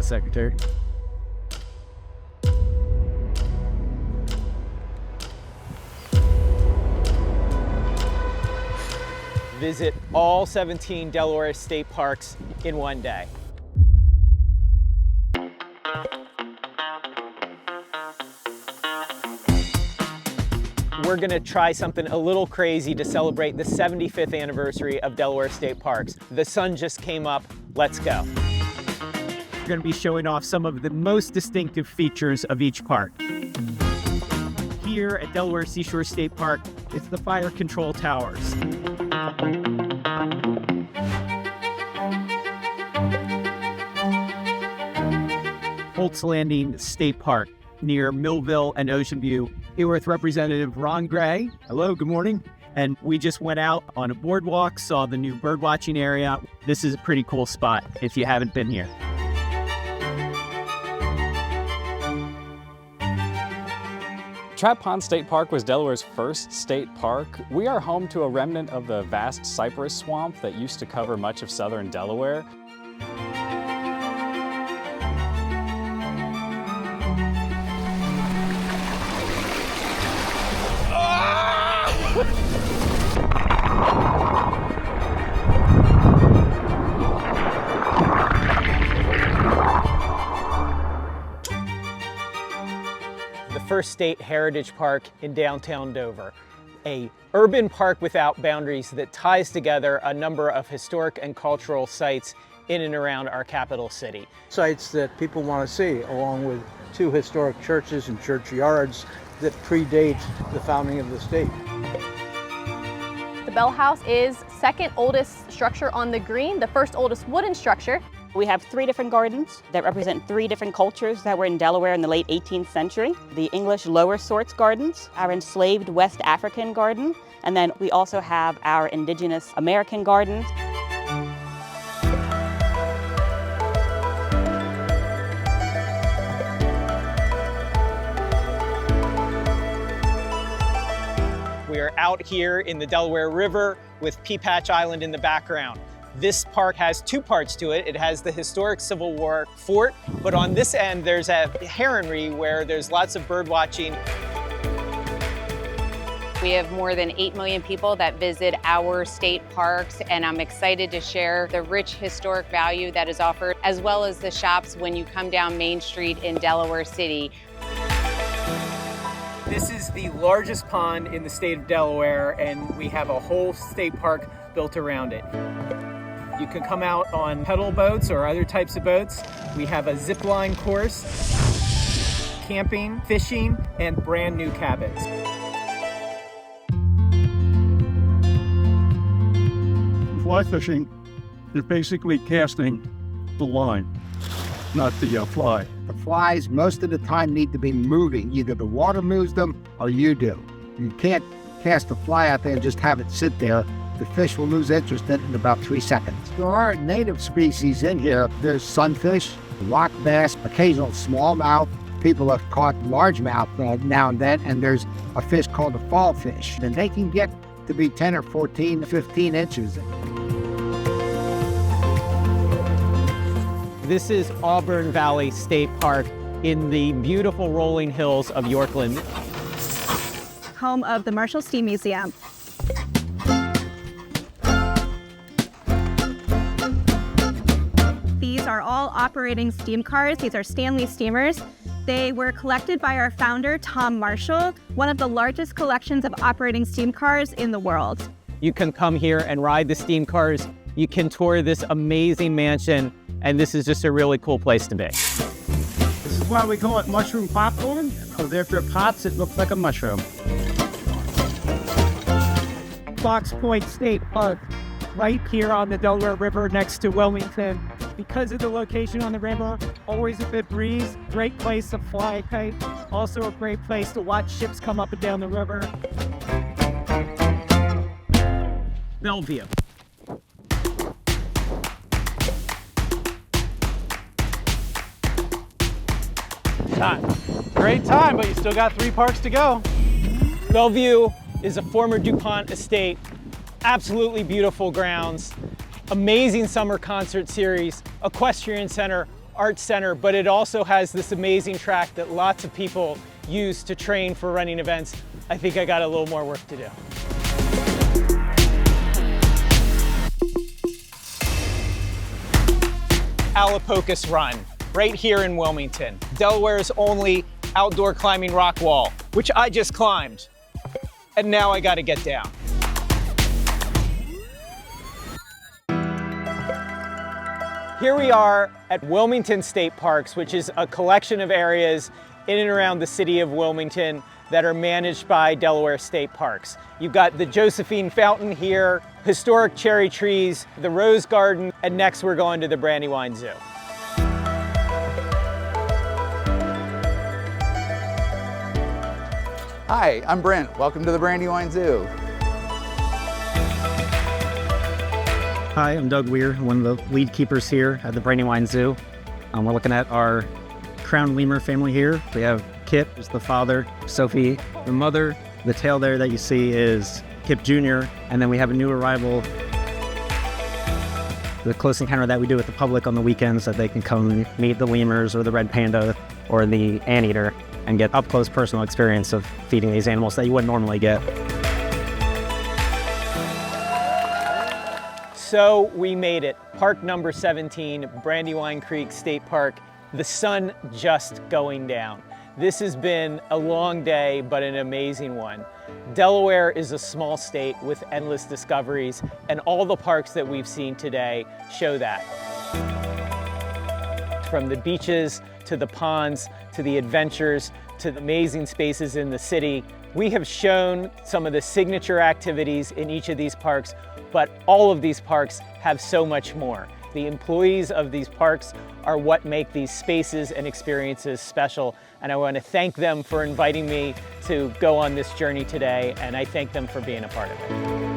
Secretary. Visit all 17 Delaware State Parks in one day. We're gonna try something a little crazy to celebrate the 75th anniversary of Delaware State Parks. The sun just came up, let's go. We're gonna be showing off some of the most distinctive features of each park. Here at Delaware Seashore State Park, it's the fire control towers. Holt's Landing State Park near Millville and Ocean View. Here with Representative Ron Gray. Hello, good morning. And we just went out on a boardwalk, saw the new bird watching area. This is a pretty cool spot if you haven't been here. Trap Pond State Park was Delaware's first state park. We are home to a remnant of the vast cypress swamp that used to cover much of southern Delaware. The first state heritage park in downtown Dover. A urban park without boundaries that ties together a number of historic and cultural sites in and around our capital city. Sites that people want to see, along with 2 historic churches and churchyards that predate the founding of the state. The Bell House is second oldest structure on the green, the first oldest wooden structure. We have 3 different gardens that represent 3 different cultures that were in Delaware in the late 18th century. The English Lower Sorts Gardens, our enslaved West African garden, and then we also have our indigenous American gardens. We are out here in the Delaware River with Pea Patch Island in the background. This park has 2 parts to it. It has the historic Civil War fort, but on this end there's a heronry where there's lots of bird watching. We have more than 8 million people that visit our state parks, and I'm excited to share the rich historic value that is offered, as well as the shops when you come down Main Street in Delaware City. This is the largest pond in the state of Delaware, and we have a whole state park built around it. You can come out on pedal boats or other types of boats. We have a zip line course, camping, fishing, and brand new cabins. Fly fishing is basically casting the line, not the fly. The flies most of the time need to be moving. Either the water moves them or you do. You can't cast a fly out there and just have it sit there. The fish will lose interest in it in about 3 seconds. There are native species in here. There's sunfish, rock bass, occasional smallmouth. People have caught largemouth now and then, and there's a fish called a fall fish. And they can get to be 10 or 14, 15 inches. This is Auburn Valley State Park in the beautiful rolling hills of Yorkland. Home of the Marshall Steam Museum. These are all operating steam cars. These are Stanley steamers. They were collected by our founder, Tom Marshall, one of the largest collections of operating steam cars in the world. You can come here and ride the steam cars. You can tour this amazing mansion, and this is just a really cool place to be. This is why we call it mushroom popcorn, because after it pops, it looks like a mushroom. Fox Point State Park, right here on the Delaware River next to Wilmington. Because of the location on the river, always a good breeze, great place to fly a kite, also a great place to watch ships come up and down the river. Bellevue. Great time, but you still got 3 parks to go. Bellevue is a former DuPont estate. Absolutely beautiful grounds, amazing summer concert series, equestrian center, art center, but it also has this amazing track that lots of people use to train for running events. I think I got a little more work to do. Alapocus Run, right here in Wilmington, Delaware's only outdoor climbing rock wall, which I just climbed, and now I gotta get down. Here we are at Wilmington State Parks, which is a collection of areas in and around the city of Wilmington that are managed by Delaware State Parks. You've got the Josephine Fountain here, historic cherry trees, the Rose Garden, and next we're going to the Brandywine Zoo. Hi, I'm Brent. Welcome to the Brandywine Zoo. Hi, I'm Doug Weir, one of the lead keepers here at the Brandywine Zoo. We're looking at our crowned lemur family here. We have Kip, who's the father, Sophie, the mother. The tail there that you see is Kip Jr., and then we have a new arrival, the close encounter that we do with the public on the weekends, that they can come meet the lemurs or the red panda or the anteater and get up close personal experience of feeding these animals that you wouldn't normally get. So we made it. Park number 17, Brandywine Creek State Park. The sun just going down. This has been a long day, but an amazing one. Delaware is a small state with endless discoveries, and all the parks that we've seen today show that. From the beaches, to the ponds, to the adventures, to the amazing spaces in the city, we have shown some of the signature activities in each of these parks, but all of these parks have so much more. The employees of these parks are what make these spaces and experiences special, and I want to thank them for inviting me to go on this journey today, and I thank them for being a part of it.